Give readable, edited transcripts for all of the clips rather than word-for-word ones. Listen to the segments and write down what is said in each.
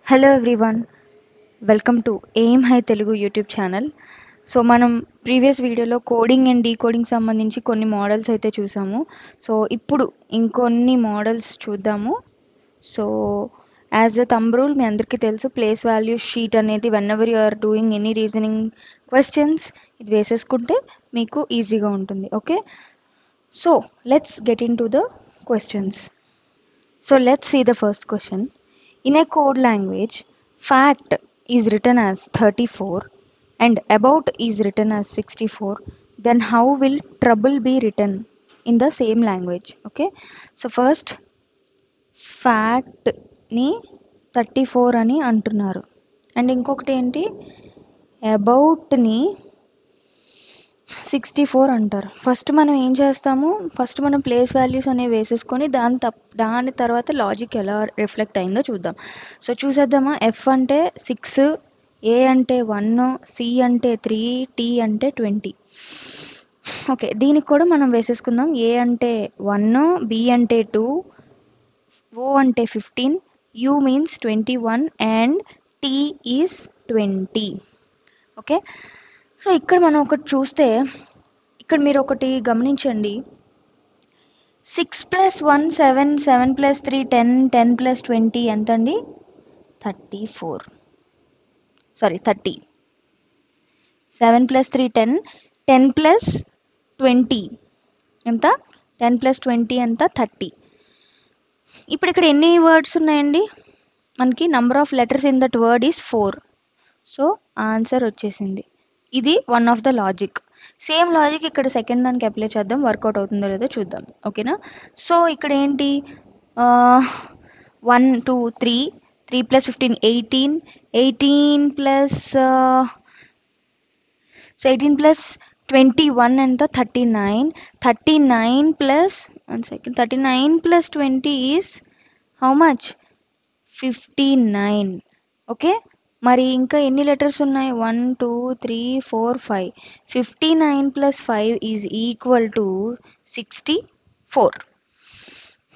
Hello everyone, welcome to aim high Telugu YouTube channel. So మనం previous వీడియోలో coding and decoding సంబంధించి కొన్ని models అయితే చూసాము. సో ఇప్పుడు ఇంకొన్ని మోడల్స్ చూద్దాము. So as a thumb rule మీ అందరికీ తెలుసు, ప్లేస్ వాల్యూ షీట్ అనేది whenever you are doing any reasoning questions ఇది వేసేసుకుంటే మీకు ఈజీగా ఉంటుంది. Okay, so let's get into the questions. So let's see the first question. In a code language, fact is written as 34 and about is written as 64. Then how will trouble be written in the same language? Okay. So first, fact ni 34 అని అంటున్నారు. And ఇంకొకటి ఏంటి, about ni 64 అంటారు. First మనం ఏం చేస్తాము, first మనం place values అనేవి వేసేసుకొని దాని తర్వాత లాజిక్ ఎలా రిఫ్లెక్ట్ అయిందో చూద్దాం. సో చూసేద్దామా. ఎఫ్ అంటే 6, ఏ అంటే 1, సి అంటే 3, టీ అంటే 20. ఓకే, దీనికి కూడా మనం వేసేసుకుందాం. ఏ అంటే 1, బి అంటే 2, ఓ అంటే 15, U means 21 and T is 20. Okay, so ఇక్కడ మనం ఒకటి చూస్తే, ఇక్కడ మీరు ఒకటి గమనించండి. 6 + 1 7, 7 + 3 10, 10 + 20 ఎంత అండి? 34. సారీ 30. 7 + 3 10, 10 + 20 ఎంత? 10 + 20 ఎంత? 30. ఇప్పుడు ఇక్కడ ఎన్ని వర్డ్స్ ఉన్నాయండి మనకి? Number of letters in that word is 4. So answer వచ్చేసింది. ఇది one of the logic. Same logic ఇక్కడ సెకండ్ దానికి అప్లై చేద్దాం, వర్కౌట్ అవుతుందో లేదో చూద్దాం. ఓకేనా. సో ఇక్కడ ఏంటి, 1 2 3, 3 + 15 18, 18 ప్లస్ సో 18 ప్లస్ 21 ఎంత? 39. 39 plus 1 second, 39 plus 20 is how much? 59. Okay, మరి ఇంకా ఎన్ని లెటర్స్ ఉన్నాయి? 1 2 3 4 5. 59 + 5 is equal to 64.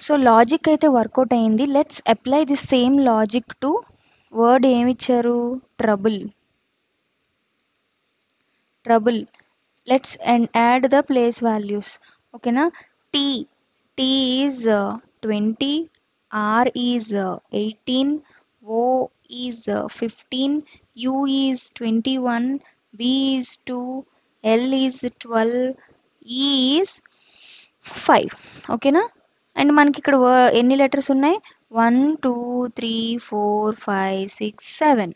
So logic అయితే వర్కౌట్ అయింది. Let's apply the same logic to word. ఏమిచ్చారు? Trouble. Trouble. Let's add the place values. ఓకేనా. T is 20, R is 18, O is 15, U is 21, B is 2, L is 12, E is 5. ఓకేనా. And మనకి ఇక్కడ ఎన్ని letters ఉన్నాయి? 1 2 3 4 5 6 7.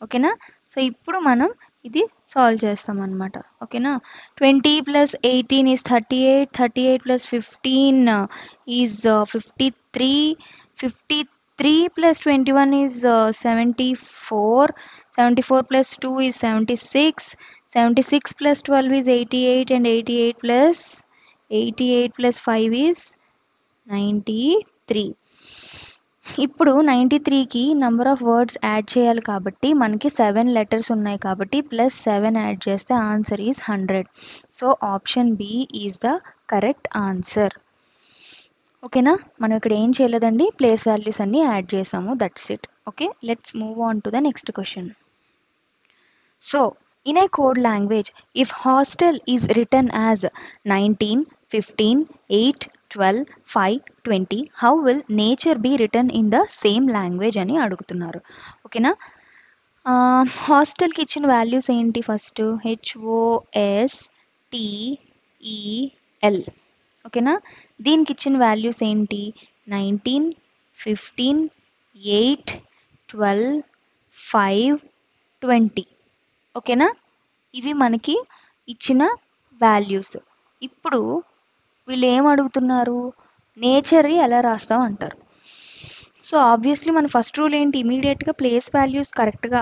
ఓకేనా. So ఇప్పుడు మనం ఇది సాల్వ్ చేస్తాం అనమాట. ఓకేనా. 20 + 18 is 38, 38 + 15 is 53, 53 + 21 is 74, 74 + 2 is 76, 76 + 12 is 88 and 88 + 5 is 93. ఇప్పుడు 93కి నంబర్ ఆఫ్ వర్డ్స్ యాడ్ చేయాలి కాబట్టి మనకి 7 లెటర్స్ ఉన్నాయి కాబట్టి +7 యాడ్ చేస్తే answer is 100. So option B is the correct answer. ఓకేనా. మనం ఇక్కడ ఏం చేయలేదండి, ప్లేస్ వాల్యూస్ అన్ని యాడ్ చేసాము, that's it. Okay, let's move on to the next question. So in a code language, if hostel is return as 19 15 8 12 5 20, how will nature be return in the same language అని అడుగుతున్నారు. ఓకేనా. హాస్టల్కి ఇచ్చిన values ఏంటి? First HOSTEL. ఓకేనా. దీనికి ఇచ్చిన values ఏంటి? 19 15 8 12 5 20. ఓకేనా. ఇవి మనకి ఇచ్చిన వాల్యూస్. ఇప్పుడు వీళ్ళు ఏం అడుగుతున్నారు? నేచర్ ఎలా రాస్తాం అంటారు. సో ఆబ్వియస్లీ మన ఫస్ట్ రూల్ ఏంటి? ఇమీడియట్గా ప్లేస్ వాల్యూస్ కరెక్ట్గా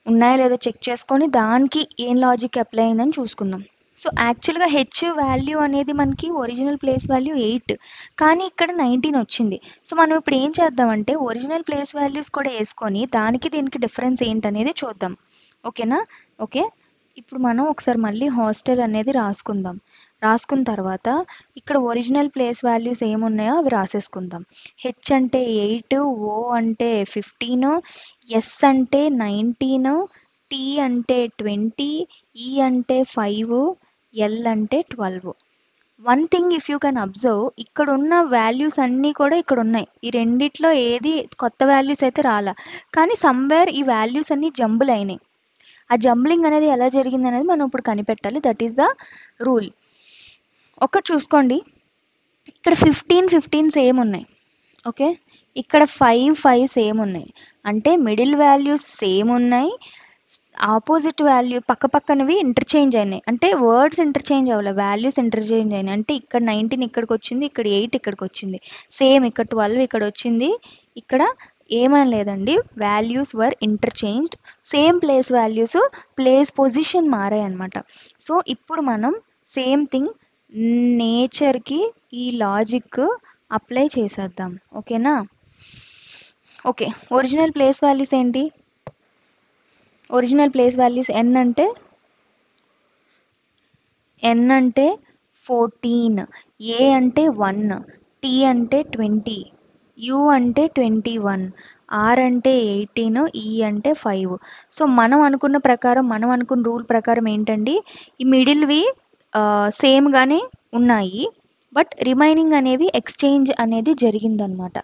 ఉన్నాయో లేదో చెక్ చేసుకొని దానికి ఏం లాజిక్ అప్లై అయిందని చూసుకుందాం. సో యాక్చువల్గా హెచ్ వాల్యూ అనేది మనకి ఒరిజినల్ ప్లేస్ వాల్యూ 8, కానీ ఇక్కడ 19 వచ్చింది. సో మనం ఇప్పుడు ఏం చేద్దామంటే ఒరిజినల్ ప్లేస్ వాల్యూస్ కూడా వేసుకొని దానికి దీనికి డిఫరెన్స్ ఏంటనేది చూద్దాం. ఓకేనా. ఓకే, ఇప్పుడు మనం ఒకసారి మళ్ళీ హాస్టల్ అనేది రాసుకుందాం. రాసుకున్న తర్వాత ఇక్కడ ఒరిజినల్ ప్లేస్ వాల్యూస్ ఏమున్నాయో అవి రాసేసుకుందాం. హెచ్ అంటే 8, ఓ అంటే 15, ఎస్ అంటే 19, టీ అంటే 20, ఈ అంటే 5, ఎల్ అంటే 12. One thing if you can observe, ఇక్కడ ఉన్న వాల్యూస్ అన్నీ కూడా ఇక్కడ ఉన్నాయి. ఈ రెండిట్లో ఏది కొత్త వాల్యూస్ అయితే రాలా, కానీ సమ్వేర్ ఈ వాల్యూస్ అన్నీ జంబుల్ అయినాయి. ఆ జంబ్లింగ్ అనేది ఎలా జరిగింది అనేది మనం ఇప్పుడు కనిపెట్టాలి. That is the rule. ఒకటి చూసుకోండి, ఇక్కడ 15 సేమ్ ఉన్నాయి. ఓకే, ఇక్కడ 5 సేమ్ ఉన్నాయి. అంటే మిడిల్ వాల్యూస్ సేమ్ ఉన్నాయి, ఆపోజిట్ వాల్యూ పక్క పక్కనవి ఇంటర్చేంజ్ అయినాయి. అంటే వర్డ్స్ ఇంటర్చేంజ్ అవ్వాలి, వాల్యూస్ ఇంటర్చేంజ్ అయినాయి. అంటే ఇక్కడ 19 ఇక్కడికి వచ్చింది, ఇక్కడ 8 ఇక్కడికి వచ్చింది. సేమ్ ఇక్కడ 12 ఇక్కడ వచ్చింది. ఇక్కడ ఏమని లేదండి, values were interchanged. Same place values, place position మారాయి అనమాట. సో ఇప్పుడు మనం సేమ్ థింగ్ నేచర్కి ఈ లాజిక్ అప్లై చేసేద్దాం. ఓకేనా? ఓకే, ఒరిజినల్ ప్లేస్ వాల్యూస్ ఏంటి? ఒరిజినల్ ప్లేస్ వాల్యూస్ n అంటే 14, a అంటే 1, t అంటే 20, u అంటే 21, r అంటే 18, e అంటే 5. సో మనం అనుకున్న ప్రకారం, మనం అనుకున్న రూల్ ప్రకారం ఏంటండి, ఈ మిడిల్వి సేమ్గానే ఉన్నాయి, బట్ రిమైనింగ్ అనేవి ఎక్స్చేంజ్ అనేది జరిగిందనమాట.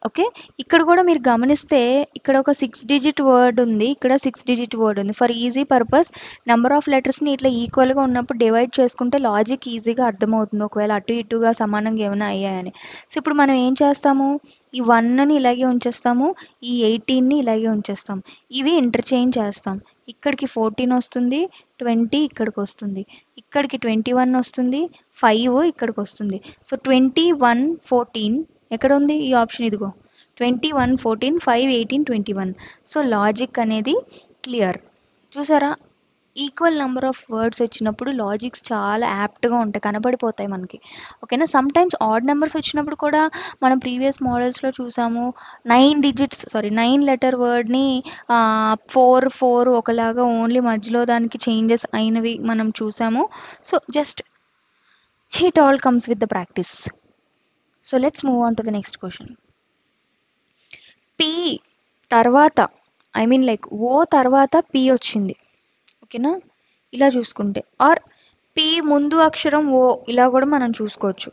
ఓకే, ఇక్కడ కూడా మీరు గమనిస్తే ఇక్కడ ఒక 6 డిజిట్ వర్డ్ ఉంది, ఇక్కడ 6 డిజిట్ వర్డ్ ఉంది. For easy purpose number of లెటర్స్ని ఇట్లా ఈక్వల్గా ఉన్నప్పుడు డివైడ్ చేసుకుంటే లాజిక్ ఈజీగా అర్థమవుతుంది, ఒకవేళ అటు ఇటుగా సమానంగా ఏమైనా అయ్యాయని. సో ఇప్పుడు మనం ఏం చేస్తాము, ఈ 1ని ఇలాగే ఉంచేస్తాము, ఈ 18ని ఇలాగే ఉంచేస్తాం, ఇవి ఇంటర్చేంజ్ చేస్తాం. ఇక్కడికి 14 వస్తుంది, 20 ఇక్కడికి వస్తుంది, ఇక్కడికి 21 వస్తుంది, 5 ఇక్కడికి వస్తుంది. సో 21, 14 ఎక్కడ ఉంది? ఈ ఆప్షన్ ఇదిగో, 21, 14, 5, 18, 21. సో లాజిక్ అనేది క్లియర్. చూసారా, ఈక్వల్ నెంబర్ ఆఫ్ వర్డ్స్ వచ్చినప్పుడు లాజిక్స్ చాలా యాప్ట్గా ఉంటాయి, కనబడిపోతాయి మనకి. ఓకేనా? సమ్ టైమ్స్ ఆడ్ నెంబర్స్ వచ్చినప్పుడు కూడా మనం ప్రీవియస్ మోడల్స్లో చూసాము, 9 లెటర్ వర్డ్ని 4 ఒకలాగా ఓన్లీ మధ్యలో దానికి చేంజెస్ అయినవి మనం చూసాము. So just it all comes with the practice. So let's move on to the next question. P తర్వాత, ఐ మీన్ లైక్ ఓ తర్వాత పి వచ్చింది. ఓకేనా? ఇలా చూసుకుంటే, ఆర్ పి ముందు అక్షరం ఓ, ఇలా కూడా మనం చూసుకోవచ్చు.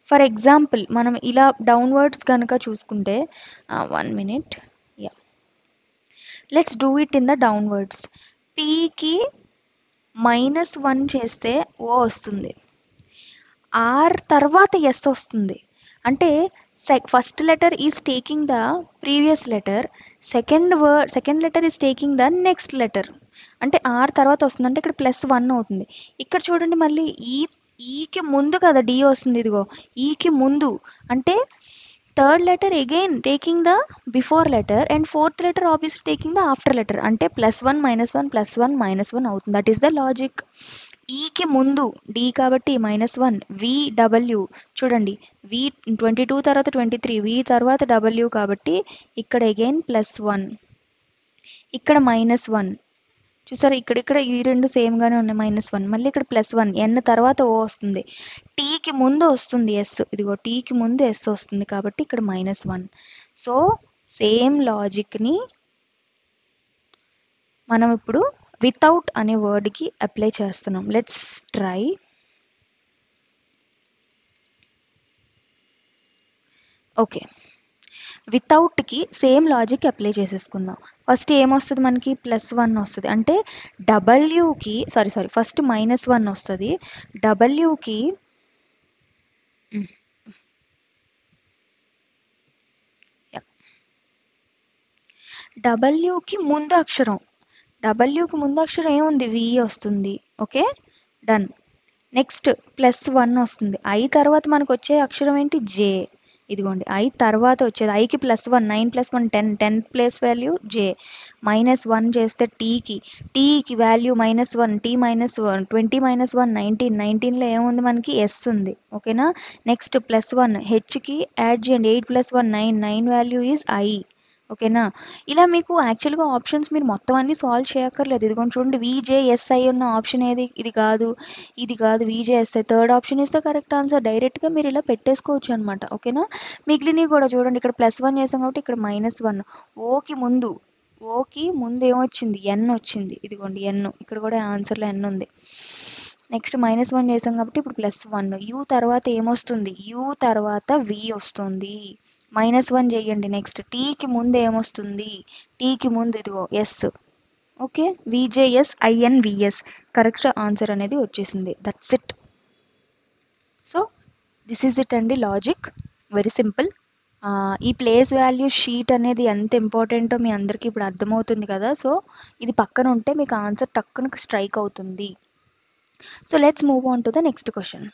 ఫర్ ఎగ్జాంపుల్ మనం ఇలా డౌన్వర్డ్స్ కనుక చూసుకుంటే, 1 minute, yeah, let's do it in the downwards. పికి -1 చేస్తే ఓ వస్తుంది, ఆర్ తర్వాత ఎస్ వస్తుంది. అంటే first letter is taking the previous letter, second letter is taking the next letter. అంటే ఆర్ తర్వాత వస్తుంది, అంటే ఇక్కడ +1 అవుతుంది. ఇక్కడ చూడండి, మళ్ళీ ఈకి ముందు కదా డి వస్తుంది, ఇదిగో ఈకి ముందు, అంటే third letter again taking the before letter, and fourth letter obviously taking the after letter. అంటే +1 -1 +1 -1 అవుతుంది. That is the logic. ఈకి ముందు డి కాబట్టి -1, VW చూడండి, V22 తర్వాత 23, V తర్వాత W కాబట్టి ఇక్కడ అగైన్ +1, ఇక్కడ -1. చూసారా, ఇక్కడ ఈ రెండు సేమ్గానే ఉన్నాయి, -1, మళ్ళీ ఇక్కడ +1, ఎన్ తర్వాత ఓ వస్తుంది, టీకి ముందు వస్తుంది ఎస్, ఇదిగో టీకి ముందు ఎస్ వస్తుంది కాబట్టి ఇక్కడ -1. సో సేమ్ లాజిక్ని మనం ఇప్పుడు వితౌట్ అనే వర్డ్కి అప్లై చేస్తున్నాం. Let's try. ఓకే, వితౌట్కి సేమ్ లాజిక్ అప్లై చేసేసుకుందాం. ఫస్ట్ ఏమొస్తుంది మనకి, +1 వస్తుంది. అంటే డబ్ల్యూకి ఫస్ట్ -1 వస్తుంది, డబ్ల్యూకి ముందు అక్షరం, డబ్ల్యూకి ముందు అక్షరం ఏముంది, వి వస్తుంది. Okay, done. నెక్స్ట్ +1 వస్తుంది, ఐ తర్వాత మనకు వచ్చే అక్షరం ఏంటి, జే. ఇదిగోండి, ఐ తర్వాత వచ్చేది, ఐకి +1, 9 + 1 10, 10 ప్లేస్ వాల్యూ జే. -1 చేస్తే టీకి వాల్యూ -1, టీ -1, 20 -1 19, 19లో ఏముంది మనకి, ఎస్ ఉంది. ఓకేనా? నెక్స్ట్ +1, హెచ్కి యాడ్ చేయండి, 8 + 1 9, 9 వాల్యూ ఈజ్ ఐ. ఓకేనా? ఇలా మీకు యాక్చువల్‌గా ఆప్షన్స్ మీరు మొత్తం అన్నీ సాల్వ్ చేయక్కర్లేదు. ఇదిగోండి చూడండి వీజేఎస్ఐ ఉన్న ఆప్షన్ ఏది? ఇది కాదు, ఇది కాదు VJSI. Third option is the correct answer. డైరెక్ట్‌గా మీరు ఇలా పెట్టేసుకోవచ్చనమాట. ఓకేనా? మిగిలినవి కూడా చూడండి ఇక్కడ +1 చేసాం కాబట్టి ఇక్కడ -1. ఓకి ముందు ఓకి ముందు ఏమొచ్చింది? ఎన్ వచ్చింది. ఇదిగోండి ఎన్. ఇక్కడ కూడా ఆన్సర్‌లో ఎన్ ఉంది. నెక్స్ట్ -1 చేసాం కాబట్టి ఇప్పుడు +1. యూ తర్వాత ఏమొస్తుంది? యూ తర్వాత వి వస్తుంది. -1 చేయండి. నెక్స్ట్ టీకి ముందు ఏమొస్తుంది? టీకి ముందు ఇదిగో S. Okay, VJS INVS correct answer అనేది వచ్చేసింది. That's it. So this is it అండి లాజిక్. Very simple. ఈ ప్లేస్ వాల్యూ షీట్ అనేది ఎంత ఇంపార్టెంటో మీ అందరికీ ఇప్పుడు అర్థమవుతుంది కదా. సో ఇది పక్కన ఉంటే మీకు ఆన్సర్ టక్కున స్ట్రైక్ అవుతుంది. So let's move on to the next question.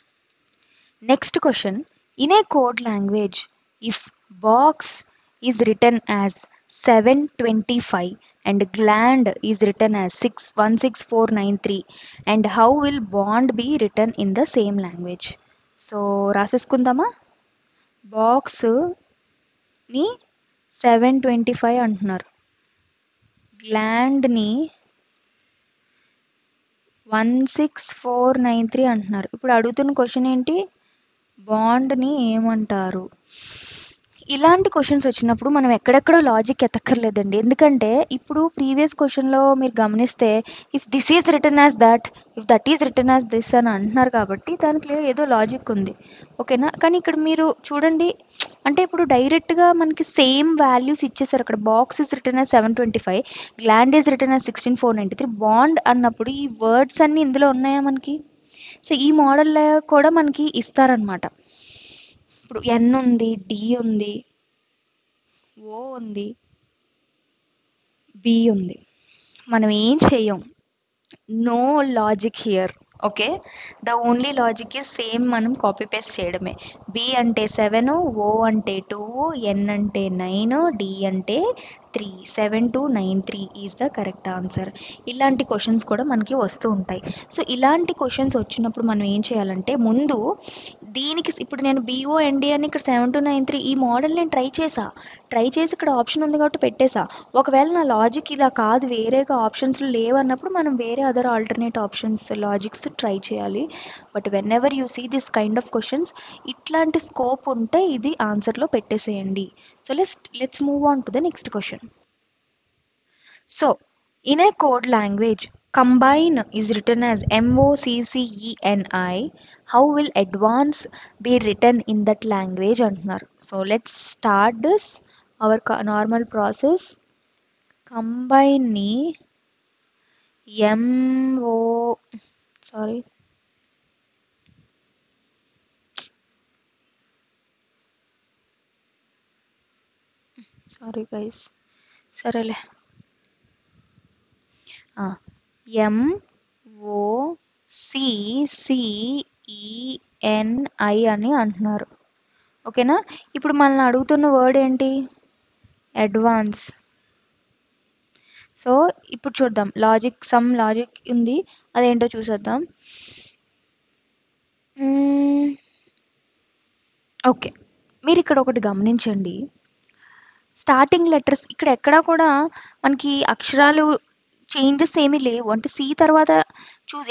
Next question. In a code language, if box is written as 725 and gland is written as 616493, and how will bond be written in the same language? So రాసేసుకుందామా? Box ని 725 అంటున్నారు, గ్లాండ్ని 16493 అంటున్నారు. ఇప్పుడు అడుగుతున్న question ఏంటి? బాండ్ని ఏమంటారు? ఇలాంటి క్వశ్చన్స్ వచ్చినప్పుడు మనం ఎక్కడెక్కడో లాజిక్ ఎతక్కర్లేదండి. ఎందుకంటే ఇప్పుడు ప్రీవియస్ క్వశ్చన్లో మీరు గమనిస్తే if this is return as that, if that is return as this అని అంటున్నారు కాబట్టి దానికి ఏదో లాజిక్ ఉంది. ఓకేనా? కానీ ఇక్కడ మీరు చూడండి, అంటే ఇప్పుడు డైరెక్ట్గా మనకి సేమ్ వాల్యూస్ ఇచ్చేసారు. అక్కడ box is return as 725, gland is return as 16493. Bond అన్నప్పుడు ఈ వర్డ్స్ అన్నీ ఇందులో ఉన్నాయా మనకి? సో ఈ మోడల్లో కూడా మనకి ఇస్తారనమాట. ఇప్పుడు ఎన్ ఉంది, డి ఉంది, ఓ ఉంది, బి ఉంది. మనం ఏం చెయ్యం, no logic here. Okay, the only logic is same, మనం కాపీ పేస్ట్ చేయడమే. బి అంటే 7, ఓ అంటే 2, ఎన్ అంటే 9, డి అంటే 3. 7293 ఈజ్ ద కరెక్ట్ ఆన్సర్. ఇలాంటి క్వశ్చన్స్ కూడా మనకి వస్తూ ఉంటాయి. సో ఇలాంటి క్వశ్చన్స్ వచ్చినప్పుడు మనం ఏం చేయాలంటే ముందు దీనికి ఇప్పుడు నేను బిఓఎన్డి అని ఇక్కడ 7293 ఈ మోడల్ నేను ట్రై చేసి ఇక్కడ ఆప్షన్ ఉంది కాబట్టి పెట్టేసా. ఒకవేళ నా లాజిక్ ఇలా కాదు, వేరేగా ఆప్షన్స్లో లేవన్నప్పుడు మనం వేరే other alternate options logics try చేయాలి. But whenever you see this kind of questions, ఇట్లాంటి స్కోప్ ఉంటే ఇది ఆన్సర్లో పెట్టేసేయండి. So let's move on to the next question. So in a code language, combine is written as MOCCENI. How will advance be written in that language అంటున్నారు. So let's start this our normal process. Combine ని MO sorry guys, సరేలే. MOCCENI అని అంటున్నారు. ఓకేనా? ఇప్పుడు మనల్ని అడుగుతున్న word ఏంటి? అడ్వాన్స్. సో ఇప్పుడు చూద్దాం, సమ్ లాజిక్ ఉంది, అదేంటో చూసేద్దాం. ఓకే, మీరు ఇక్కడ ఒకటి గమనించండి. స్టార్టింగ్ లెటర్స్ ఇక్కడ ఎక్కడా కూడా మనకి అక్షరాలు చేంజెస్ ఏమీ లేవు. అంటే సి తర్వాత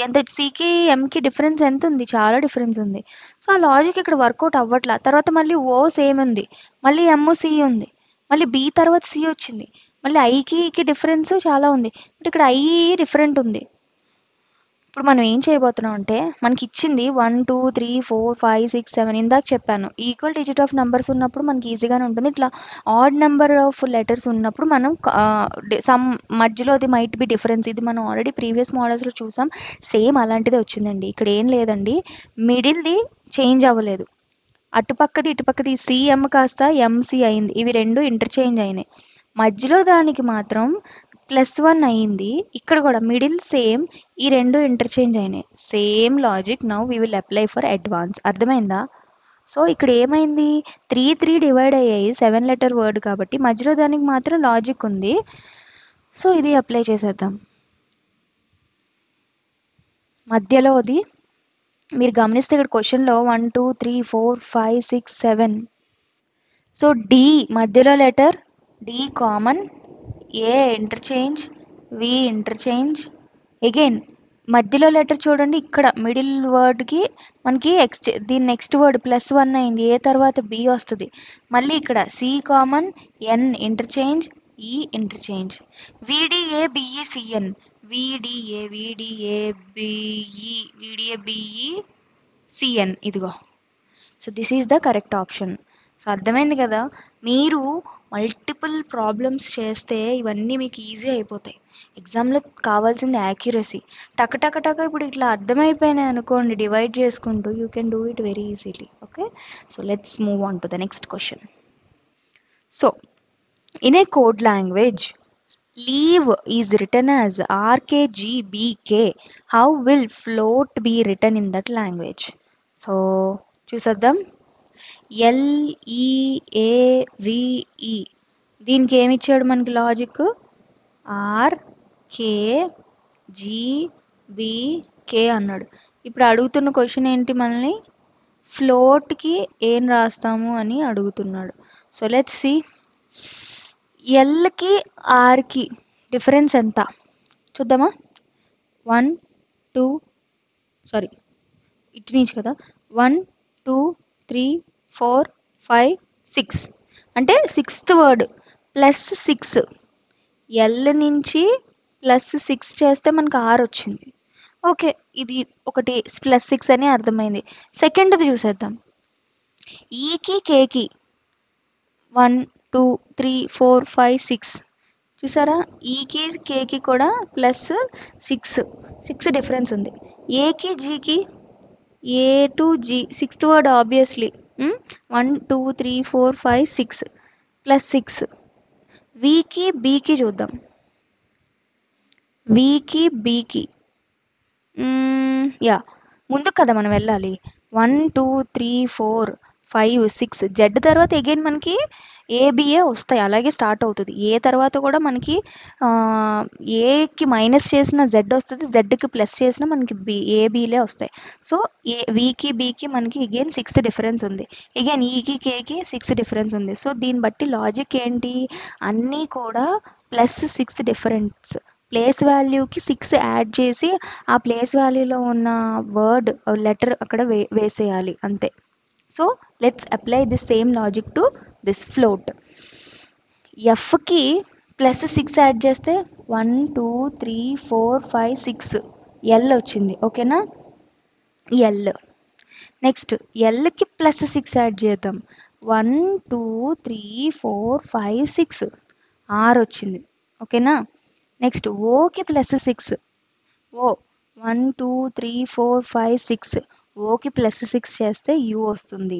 ఎంత సికి ఎంకి డిఫరెన్స్ ఎంత ఉంది? చాలా డిఫరెన్స్ ఉంది. సో ఆ లాజిక్ ఇక్కడ వర్కౌట్ అవ్వట్లా. తర్వాత మళ్ళీ ఓ సేమ్ ఉంది, మళ్ళీ ఎమ్ సి ఉంది, మళ్ళీ బి తర్వాత సి వచ్చింది, మళ్ళీ ఐకి డిఫరెన్స్ చాలా ఉంది, బట్ ఇక్కడ ఐ డిఫరెంట్ ఉంది. ఇప్పుడు మనం ఏం చేయబోతున్నాం అంటే మనకి ఇచ్చింది 1 2 3 4 5 6 7 ఇందాక చెప్పాను, ఈక్వల్ డిజిట్ ఆఫ్ నెంబర్స్ ఉన్నప్పుడు మనకి ఈజీగానే ఉంటుంది. ఇట్లా ఆడ్ నెంబర్ ఆఫ్ లెటర్స్ ఉన్నప్పుడు మనం సమ్ మధ్యలో అది మైట్ బి డిఫరెన్స్. ఇది మనం ఆల్రెడీ ప్రీవియస్ మోడల్స్లో చూసాం, సేమ్ అలాంటిదే వచ్చిందండి. ఇక్కడ ఏం లేదండి, మిడిల్ది చేంజ్ అవ్వలేదు, అటుపక్కది ఇటుపక్కది సిఎం కాస్త ఎంసి అయింది, ఇవి రెండు ఇంటర్చేంజ్ అయినాయి. మధ్యలో దానికి మాత్రం +1 అయింది. ఇక్కడ కూడా మిడిల్ సేమ్, ఈ రెండు ఇంటర్చేంజ్ అయినాయి. Same logic now we will apply for advance. అర్థమైందా? సో ఇక్కడ ఏమైంది, 3 డివైడ్ అయ్యాయి 7 లెటర్ వర్డ్ కాబట్టి, మధ్యలో దానికి మాత్రం లాజిక్ ఉంది. సో ఇది అప్లై చేసేద్దాం. మధ్యలోది మీరు గమనిస్తే ఇక్కడ క్వశ్చన్లో 1 2 3 4 5 6 7. సో డి మధ్యలో లెటర్ డి కామన్, ఏ ఇంటర్చేంజ్, వి ఇంటర్చేంజ్. అగైన్ మధ్యలో లెటర్ చూడండి, ఇక్కడ మిడిల్ వర్డ్కి మనకి దీని నెక్స్ట్ వర్డ్ +1 అయింది, ఏ తర్వాత బి వస్తుంది. మళ్ళీ ఇక్కడ C common, N interchange, E interchange. VDA BE CN, VDA VDA BE VDA BE CN, ఇదిగో. So this is the correct option. So అర్థమైంది కదా, మీరు మల్టిపుల్ ప్రాబ్లమ్స్ చేస్తే ఇవన్నీ మీకు ఈజీ అయిపోతాయి. ఎగ్జామ్లో కావాల్సింది యాక్యురసీ. టక టక టక ఇప్పుడు ఇట్లా అర్థమైపోయినాయి అనుకోండి, డివైడ్ చేసుకుంటూ you can do it very easily. Okay, so let's move on to the next question. So in a code language, leave is written as RKGBK. How will float be written in that language? So చూసేద్దాం. LEAVE, దీనికి ఏమి ఇచ్చాడు మనకి logic? RKGBK అన్నాడు. ఇప్పుడు అడుగుతున్న question ఏంటి, మనల్ని ఫ్లోట్కి ఏం రాస్తాము అని అడుగుతున్నాడు. So let's see. ఎల్కి ఆర్కి డిఫరెన్స్ ఎంత చూద్దామా? 1 2 సారీ ఇటు నుంచి కదా, 1 2 3 4 5 6 అంటే సిక్స్త్ వర్డ్ +6. ఎల్ నుంచి +6 చేస్తే మనకు ఆర్ వచ్చింది. ఓకే, ఇది ఒకటి +6 అని అర్థమైంది. సెకండ్ది చూసేద్దాం. ఈకి కేకి 1 2 3 4 5 6 చూసారా, ఈకి కేకి కూడా +6 డిఫరెన్స్ ఉంది. ఏకి జీకి, A to G sixth word obviously 1 2 3 4 5 6 +6. వీకి బీకి చూద్దాం. వీకి బీకి యా ముందుకు కదా మనం వెళ్ళాలి. 1 2 3 4 5 6 జెడ్ తర్వాత అగైన్ మనకి ఏబిఏ వస్తాయి, అలాగే స్టార్ట్ అవుతుంది. ఏ తర్వాత కూడా మనకి ఏకి మైనస్ చేసిన జెడ్ వస్తుంది, జెడ్కి ప్లస్ చేసిన మనకి ఏబిలే వస్తాయి. సో వీకి బీకి మనకి అగైన్ 6 డిఫరెన్స్ ఉంది, అగైన్ ఈకి కేకి 6 డిఫరెన్స్ ఉంది. సో దీన్ని బట్టి లాజిక్ ఏంటి, అన్నీ కూడా +6 డిఫరెన్స్. ప్లేస్ వాల్యూకి 6 యాడ్ చేసి ఆ ప్లేస్ వాల్యూలో ఉన్న వర్డ్ లెటర్ అక్కడ వేసేయాలి అంతే. So let's apply this same logic to this float. ఎఫ్కి +6 యాడ్ చేస్తే 1 2 3 4 5 6 ఎల్ వచ్చింది. ఓకేనా, ఎల్. నెక్స్ట్ ఎల్కి +6 యాడ్ చేద్దాం. 1 2 3 4 5 6 ఆర్ వచ్చింది. ఓకేనా, నెక్స్ట్ ఓకి +6, ఓ 1 2 3 4 5 6 ఓకి +6 చేస్తే యూ వస్తుంది.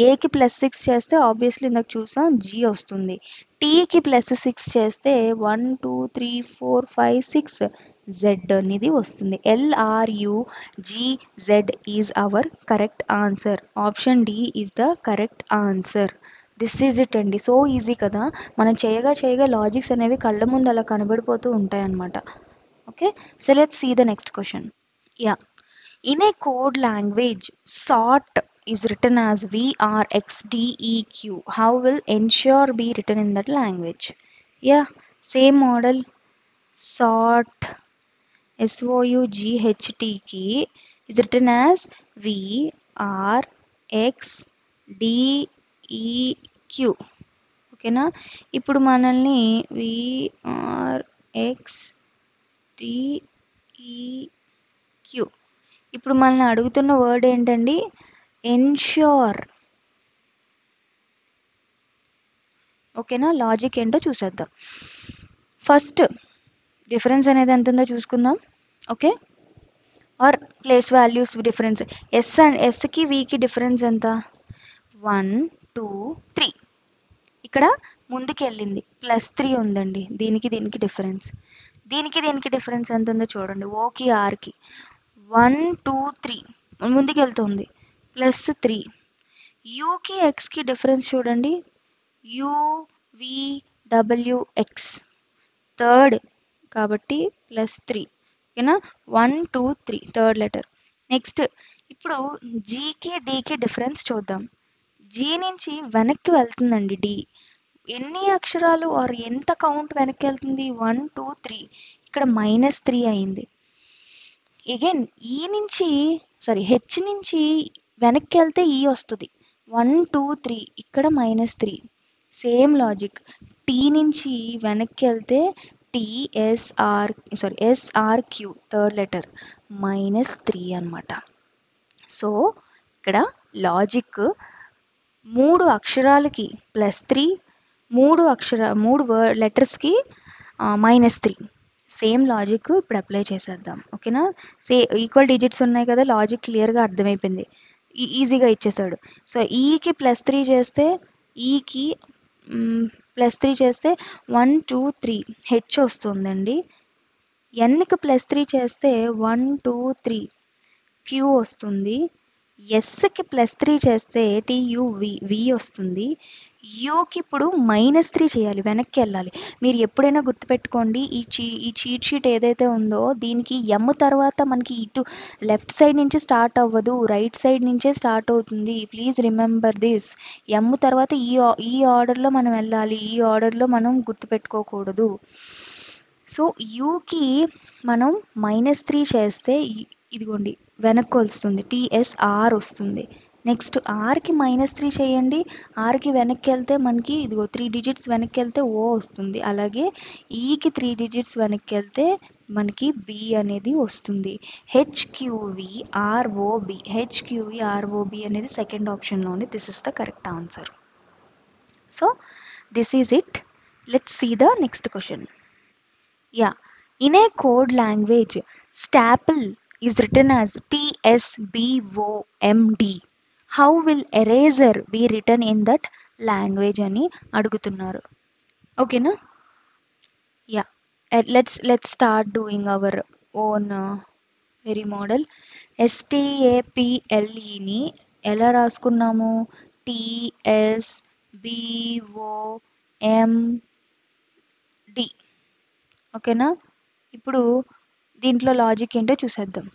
ఏకి +6 చేస్తే ఆబ్వియస్లీ ఇందాక చూసాం జీ వస్తుంది. టీకి +6 చేస్తే 1 2 3 4 5 6 జెడ్ అనేది వస్తుంది. LRUGZ is our correct answer. Option D is the correct answer. This is it అండి. సో ఈజీ కదా, మనం చేయగా లాజిక్స్ అనేవి కళ్ళ ముందు అలా కనబడిపోతూ ఉంటాయి అన్నమాట. Okay, so let's see the next question. Yeah, in a code language, sort is written as VRXDEQ. How will ensure be written in that language? Yeah, same model. Sort SOUGHT key is written as VRXDEQ. ఓకేనా, ఇప్పుడు మనల్ని VRXDEQ, ఇప్పుడు మనల్ని అడుగుతున్న word ఏంటండి, ensure. ఓకేనా, logic ఏంటో చూసేద్దాం. ఫస్ట్ డిఫరెన్స్ అనేది ఎంత ఉందో చూసుకుందాం. Okay, our place values difference. ఎస్కి వికి డిఫరెన్స్ ఎంత, 1 2 3. ఇక్కడ ముందుకు వెళ్ళింది +3 ఉందండి, దీనికి డిఫరెన్స్. దీనికి డిఫరెన్స్ ఎంత ఉందో చూడండి. ఓకి ఆర్కి 1 2 3 ముందుకు వెళ్తుంది +3. యూకి ఎక్స్కి డిఫరెన్స్ చూడండి, UVWX థర్డ్ కాబట్టి +3. ఓకేనా, 1 2 3 థర్డ్ లెటర్. నెక్స్ట్ ఇప్పుడు జీకి డీకి డిఫరెన్స్ చూద్దాం. జీ నుంచి వెనక్కి వెళ్తుందండి డి, ఎన్ని అక్షరాలు ఆర్ ఎంత కౌంట్ వెనక్కి వెళ్తుంది? 1 2 3. ఇక్కడ -3 అయింది. అగైన్ ఈ నుంచి హెచ్ నుంచి వెనక్కి వెళ్తే ఈ వస్తుంది. 1 2 3 ఇక్కడ -3. Same logic. టీ నుంచి వెనక్కి వెళ్తే ఎస్ఆర్క్యూ థర్డ్ లెటర్ -3 అన్నమాట. సో ఇక్కడ లాజిక్ 3 అక్షరాలకి +3, 3 లెటర్స్కి -3. సేమ్ లాజిక్ ఇప్పుడు అప్లై చేసేద్దాం. ఓకేనా? ఈక్వల్ డిజిట్స్ ఉన్నాయి కదా, లాజిక్ క్లియర్గా అర్థమైపోయింది. ఈజీగా ఇచ్చేసాడు. సో ఈకి +3 చేస్తే ఈకి +3 చేస్తే 1 2 3 హెచ్ వస్తుందండి. ఎన్కి +3 చేస్తే 1 2 3 క్యూ వస్తుంది. ఎస్కి +3 చేస్తే వి వస్తుంది. యూకి ఇప్పుడు -3 చేయాలి, వెనక్కి వెళ్ళాలి. మీరు ఎప్పుడైనా గుర్తుపెట్టుకోండి, ఈ చీట్ షీట్ ఏదైతే ఉందో దీనికి ఎమ్ తర్వాత మనకి ఇటు లెఫ్ట్ సైడ్ నుంచి స్టార్ట్ అవ్వదు, రైట్ సైడ్ నుంచే స్టార్ట్ అవుతుంది. Please remember this. ఎమ్ తర్వాత ఈ ఆర్డర్లో మనం వెళ్ళాలి, ఈ ఆర్డర్లో మనం గుర్తుపెట్టుకోకూడదు. సో యూకి మనం -3 చేస్తే ఇదిగోండి వెనక్కి వస్తుంది, టీఎస్ఆర్ వస్తుంది. నెక్స్ట్ ఆర్కి -3 చేయండి, ఆర్కి వెనక్కి వెళ్తే మనకి ఇదిగో 3 డిజిట్స్ వెనక్కి వెళ్తే ఓ వస్తుంది. అలాగే ఈకి 3 డిజిట్స్ వెనక్కి వెళ్తే మనకి బి అనేది వస్తుంది. హెచ్క్యూవిఆర్ఓబి అనేది సెకండ్ ఆప్షన్లో ఉంది. This is the correct answer. So this is it. Let's see the next question. Yeah, in a code language, staple is written as TSBOMD. How will eraser be written in that language అని అడుగుతున్నారు. ఓకేనా? Yeah, let's start doing our own very model. STAPLEని ఎలా రాసుకున్నాము? TSBOMD. ఓకేనా? ఇప్పుడు దీంట్లో logic ఏంటో చూసేద్దాం.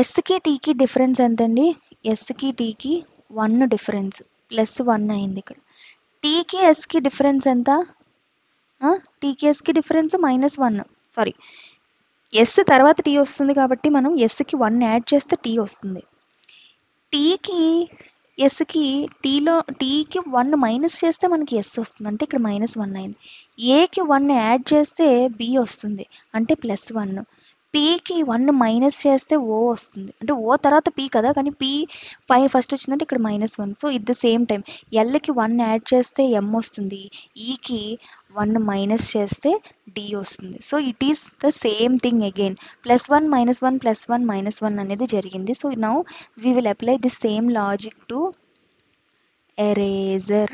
ఎస్కి టీకి డిఫరెన్స్ ఎంతండి? ఎస్కి టీకి 1 డిఫరెన్స్, +1 అయింది ఇక్కడ. టీకి ఎస్కి డిఫరెన్స్ ఎంత? టీకి ఎస్కి డిఫరెన్స్ -1. సారీ, ఎస్ తర్వాత టీ వస్తుంది కాబట్టి మనం ఎస్కి 1 యాడ్ చేస్తే టీ వస్తుంది. టీకి ఎస్కి టీకి 1 మైనస్ చేస్తే మనకి ఎస్ వస్తుంది, అంటే ఇక్కడ -1 అయింది. ఏకి 1 యాడ్ చేస్తే బి వస్తుంది, అంటే +1. పీకి 1 మైనస్ చేస్తే ఓ వస్తుంది, అంటే ఓ తర్వాత పీ కదా, కానీ పీ పైన ఫస్ట్ వచ్చిందంటే ఇక్కడ -1. So it the same time ఎల్కి 1 యాడ్ చేస్తే ఎం వస్తుంది, ఈకి 1 మైనస్ చేస్తే డి వస్తుంది. So it is the same thing again. +1 -1 +1 -1 అనేది జరిగింది. So now we will apply the same logic to eraser.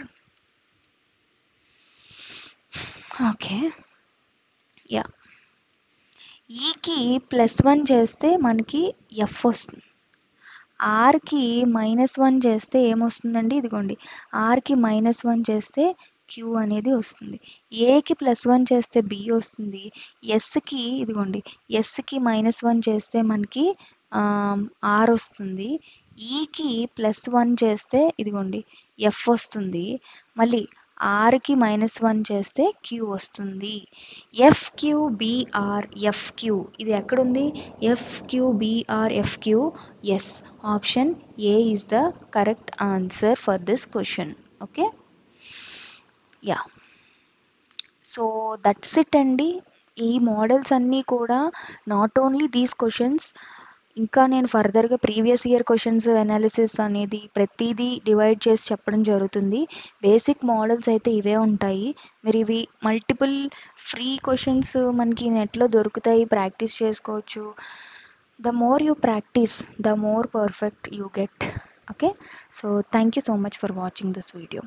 Okay, yeah. ఈకి +1 చేస్తే మనకి ఎఫ్ వస్తుంది. ఆర్కి -1 చేస్తే ఏమొస్తుందండి? ఇదిగోండి, ఆర్కి -1 చేస్తే క్యూ అనేది వస్తుంది. ఏకి +1 చేస్తే బి వస్తుంది. ఎస్కి ఇదిగోండి, ఎస్కి -1 చేస్తే మనకి ఆర్ వస్తుంది. ఈకి +1 చేస్తే ఇదిగోండి ఎఫ్ వస్తుంది. మళ్ళీ ఆర్కి -1 చేస్తే క్యూ వస్తుంది. ఎఫ్క్యూబిఆర్ఎఫ్క్యూ ఇది ఎక్కడుంది? FQBRFQ. Yes, option A is the correct answer for this question. Okay, yeah. So that's it అండి. ఈ మోడల్స్ అన్నీ కూడా నాట్ ఓన్లీ దీస్ క్వశ్చన్స్, ఇంకా నేను ఫర్దర్గా ప్రీవియస్ ఇయర్ క్వశ్చన్స్ అనాలిసిస్ అనేది ప్రతిదీ డివైడ్ చేసి చెప్పడం జరుగుతుంది. బేసిక్ మోడల్స్ అయితే ఇవే ఉంటాయి. మరి ఇవి మల్టిపుల్ ఫ్రీ క్వశ్చన్స్ మనకి నెట్లో దొరుకుతాయి, ప్రాక్టీస్ చేసుకోవచ్చు. The more you practice, the more perfect you get. Okay, so thank you so much for watching this video.